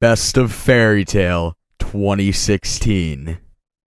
Best of Fairy Tail 2016.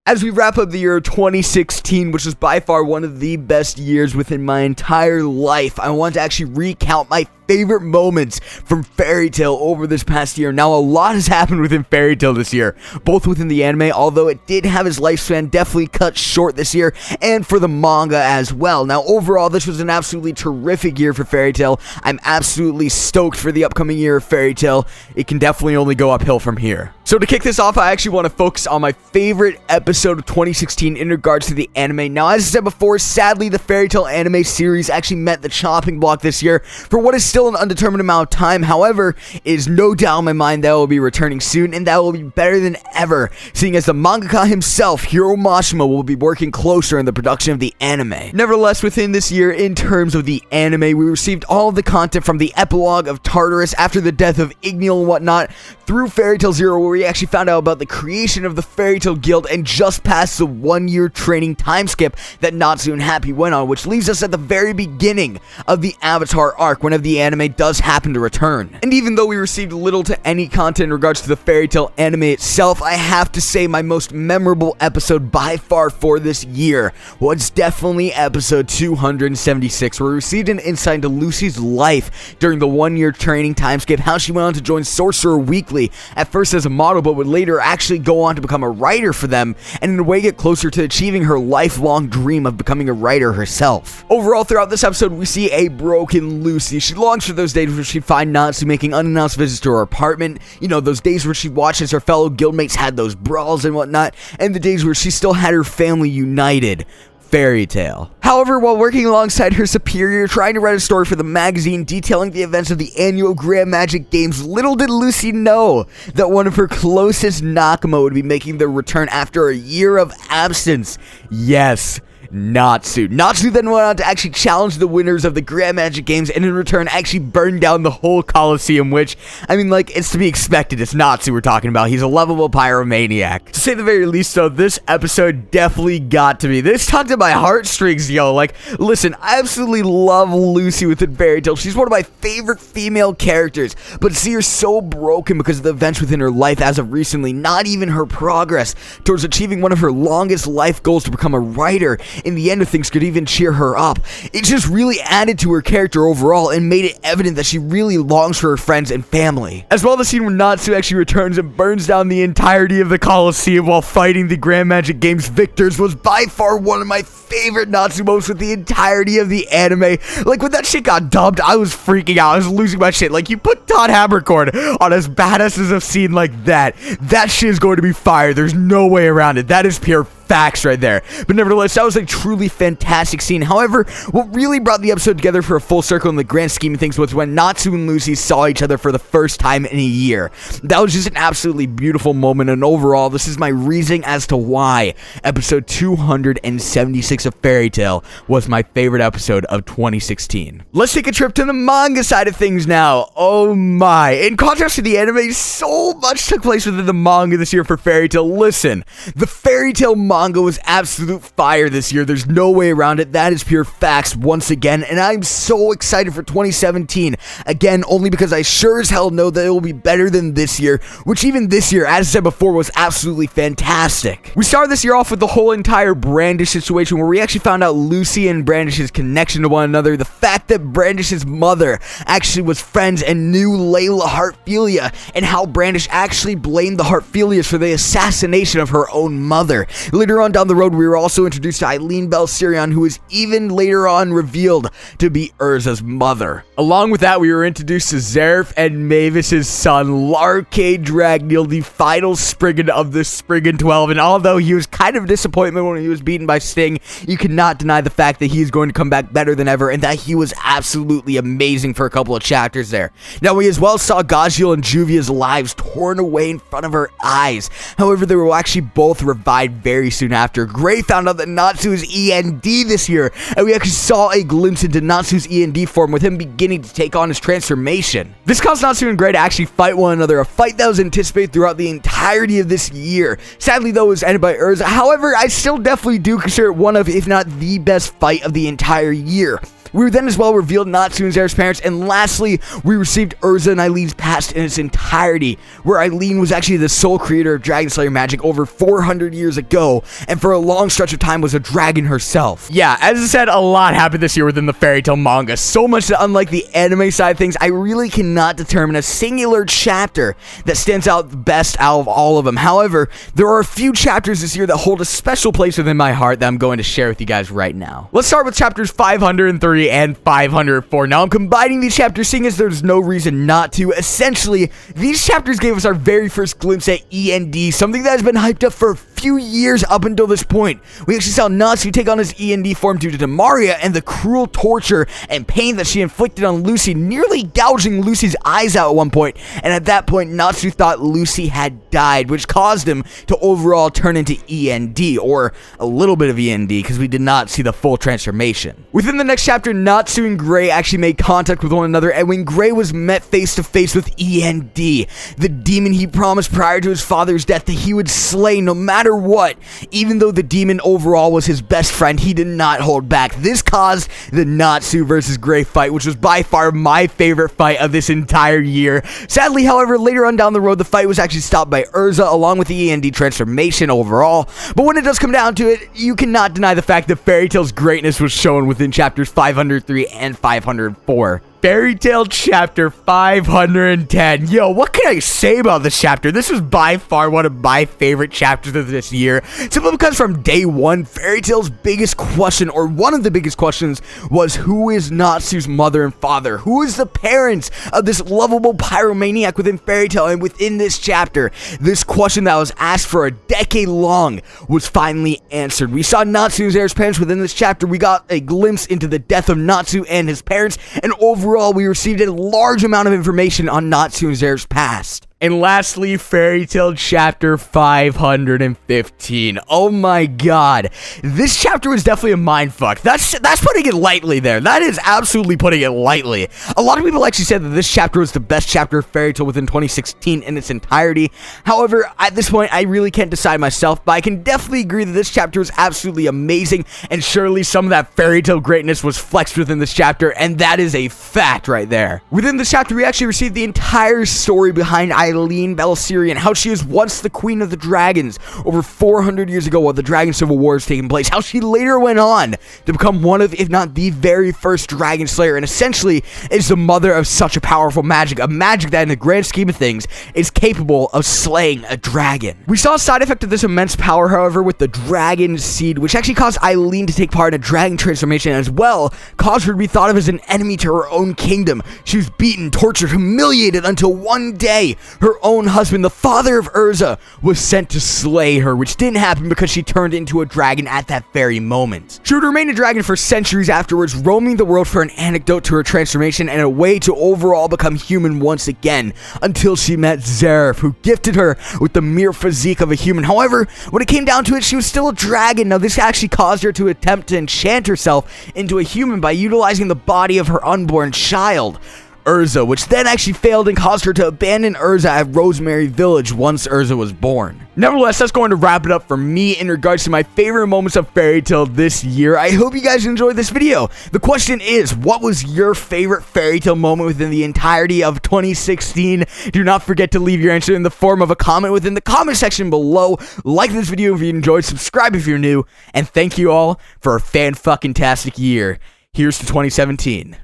As we wrap up the year 2016, which was by far one of the best years within my entire life, I want to actually recount my favorite moments from Fairy Tail over this past year. Now, a lot has happened within Fairy Tail this year, both within the anime, although it did have its lifespan definitely cut short this year, and for the manga as well. Now, overall, this was an absolutely terrific year for Fairy Tail. I'm absolutely stoked for the upcoming year of Fairy Tail. It can definitely only go uphill from here. So to kick this off, I actually want to focus on my favorite episode of 2016 in regards to the anime. Now, as I said before, sadly, the Fairy Tail anime series actually met the chopping block this year for what is still an undetermined amount of time. However, it is no doubt in my mind that will be returning soon, and that will be better than ever, seeing as the mangaka himself, Hiro Mashima, will be working closer in the production of the anime. Nevertheless, within this year, in terms of the anime, we received all of the content from the epilogue of Tartarus after the death of Igneel and whatnot, through Fairy Tail Zero, where we actually found out about the creation of the Fairy Tail Guild, and just past the 1-year training time skip that Natsu and Happy went on, which leaves us at the very beginning of the Avatar arc, whenever the anime does happen to return. And even though we received little to any content in regards to the Fairy Tail anime itself, I have to say my most memorable episode by far for this year was definitely episode 276, where we received an insight into Lucy's life during the 1-year training time skip, how she went on to join Sorcerer Weekly, at first as a model, but would later actually go on to become a writer for them, and in a way get closer to achieving her lifelong dream of becoming a writer herself. Overall, throughout this episode, we see a broken Lucy. She longs for those days where she'd find Natsu making unannounced visits to her apartment, you know, those days where she watched as her fellow guildmates had those brawls and whatnot, and the days where she still had her family united. Fairy Tail. However, while working alongside her superior, trying to write a story for the magazine detailing the events of the annual Grand Magic Games, little did Lucy know that one of her closest Nakama would be making their return after a year of absence. Yes, Natsu. Natsu then went on to actually challenge the winners of the Grand Magic Games, and in return actually burned down the whole Colosseum, which, I mean, like, it's to be expected. It's Natsu we're talking about. He's a lovable pyromaniac. To say the very least, though, this episode definitely got to me. This tugged at my heartstrings, yo. Like, listen, I absolutely love Lucy within Fairy Tail. She's one of my favorite female characters, but to see her so broken because of the events within her life as of recently, not even her progress towards achieving one of her longest life goals to become a writer, in the end of things, could even cheer her up. It just really added to her character overall and made it evident that she really longs for her friends and family. As well, the scene where Natsu actually returns and burns down the entirety of the Colosseum while fighting the Grand Magic Games victors was by far one of my favorite Natsu moments with the entirety of the anime. Like, when that shit got dubbed, I was freaking out. I was losing my shit. Like, you put Todd Habercorn on as badass as a scene like that, that shit is going to be fire. There's no way around it. That is pure facts right there. But nevertheless, that was a truly fantastic scene. However, what really brought the episode together for a full circle in the grand scheme of things was when Natsu and Lucy saw each other for the first time in a year. That was just an absolutely beautiful moment, and overall, this is my reasoning as to why episode 276 of Fairy Tail was my favorite episode of 2016. Let's take a trip to the manga side of things now. Oh my. In contrast to the anime, so much took place within the manga this year for Fairy Tail. Listen, the Fairy Tail manga was absolute fire this year. There's no way around it. That is pure facts once again, and I'm so excited for 2017. Again, only because I sure as hell know that it will be better than this year, which even this year, as I said before, was absolutely fantastic. We started this year off with the whole entire Brandish situation, where we actually found out Lucy and Brandish's connection to one another, the fact that Brandish's mother actually was friends and knew Layla Heartfilia, and how Brandish actually blamed the Heartfilias for the assassination of her own mother. Later on down the road, we were also introduced to Eileen Belsirion, who was even later on revealed to be Urza's mother. Along with that, we were introduced to Zeref and Mavis's son, Larkade Dragneel, the final Spriggan of the Spriggan 12, and although he was kind of a disappointment when he was beaten by Sting, you cannot deny the fact that he is going to come back better than ever, and that he was absolutely amazing for a couple of chapters there. Now, we as well saw Gajiel and Juvia's lives torn away in front of her eyes. However, they were actually both revived very soon after. Gray found out that Natsu is e.n.d this year, and we actually saw a glimpse into Natsu's e.n.d form, with him beginning to take on his transformation. This caused Natsu and Gray to actually fight one another, a fight that was anticipated throughout the entirety of this year. Sadly, though, it was ended by Urza. However, I still definitely do consider it one of, if not the best fight of the entire year. We were then as well revealed Natsu and Zera's parents, and lastly, we received Urza and Eileen's past in its entirety, where Eileen was actually the sole creator of Dragon Slayer magic over 400 years ago, and for a long stretch of time was a dragon herself. Yeah, as I said, a lot happened this year within the Fairy Tail manga, so much that unlike the anime side of things, I really cannot determine a singular chapter that stands out best out of all of them. However, there are a few chapters this year that hold a special place within my heart that I'm going to share with you guys right now. Let's start with chapters 503 and 504. Now, I'm combining these chapters seeing as there's no reason not to. Essentially, these chapters gave us our very first glimpse at e.n.d, something that has been hyped up for a few years up until this point. We actually saw Natsu take on his e.n.d form due to Demaria and the cruel torture and pain that she inflicted on Lucy, nearly gouging Lucy's eyes out at one point, and at that point, Natsu thought Lucy had died, which caused him to overall turn into e.n.d, or a little bit of e.n.d, because we did not see the full transformation. Within the next chapter, Natsu and Gray actually made contact with one another, and when Gray was met face to face with e.n.d, the demon he promised prior to his father's death that he would slay no matter what, even though the demon overall was his best friend, he did not hold back. This caused the Natsu versus Gray fight, which was by far my favorite fight of this entire year. Sadly, however, later on down the road, the fight was actually stopped by Urza along with the e.n.d transformation overall, but when it does come down to it, you cannot deny the fact that Fairy Tail's greatness was shown within chapters 503 and 504. Fairy Tail chapter 510. Yo, what can I say about this chapter? This was by far one of my favorite chapters of this year, simply because from day one, Fairy Tail's biggest question, or one of the biggest questions, was who is Natsu's mother and father? Who is the parents of this lovable pyromaniac within Fairy Tail? And within this chapter, this question that was asked for a decade long was finally answered. We saw Natsu and Zera's parents within this chapter. We got a glimpse into the death of Natsu and his parents, and overall, we received a large amount of information on Natsu and Zera's past. And lastly, Fairy Tail chapter 515. Oh my god. This chapter was definitely a mindfuck. That's putting it lightly there. That is absolutely putting it lightly. A lot of people actually said that this chapter was the best chapter of Fairy Tail within 2016 in its entirety. However, at this point, I really can't decide myself, but I can definitely agree that this chapter is absolutely amazing, and surely some of that Fairy Tail greatness was flexed within this chapter, and that is a fact right there. Within this chapter, we actually received the entire story behind Eileen Belisiri and how she was once the queen of the dragons over 400 years ago while the Dragon Civil War was taking place, how she later went on to become one of, if not the very first Dragon Slayer, and essentially is the mother of such a powerful magic, a magic that in the grand scheme of things is capable of slaying a dragon. We saw a side effect of this immense power, however, with the dragon seed, which actually caused Eileen to take part in a dragon transformation, and as well caused her to be thought of as an enemy to her own kingdom. She was beaten, tortured, humiliated until one day her own husband, the father of Urza, was sent to slay her, which didn't happen because she turned into a dragon at that very moment. She would remain a dragon for centuries afterwards, roaming the world for an antidote to her transformation and a way to overall become human once again, until she met Zeref, who gifted her with the mere physique of a human. However, when it came down to it, she was still a dragon. Now, this actually caused her to attempt to enchant herself into a human by utilizing the body of her unborn child, Urza, which then actually failed and caused her to abandon Urza at Rosemary Village once Urza was born. Nevertheless, that's going to wrap it up for me in regards to my favorite moments of Fairy Tail this year. I hope you guys enjoyed this video. The question is, what was your favorite Fairy Tail moment within the entirety of 2016? Do not forget to leave your answer in the form of a comment within the comment section below. Like this video if you enjoyed, subscribe if you're new, and thank you all for a fan-fucking-tastic year. Here's to 2017.